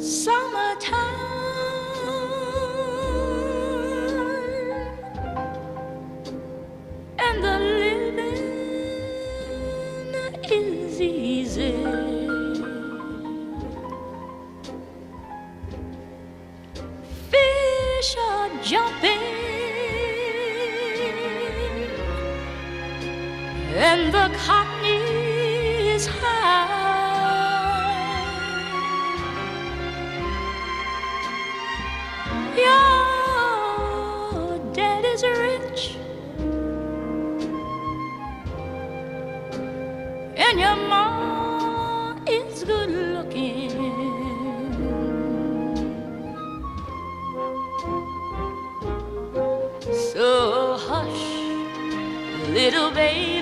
summertime, and the living is easy. Fish are jumping, and the cotton is high. Your daddy's rich, and your mom is good looking. So hush, little baby,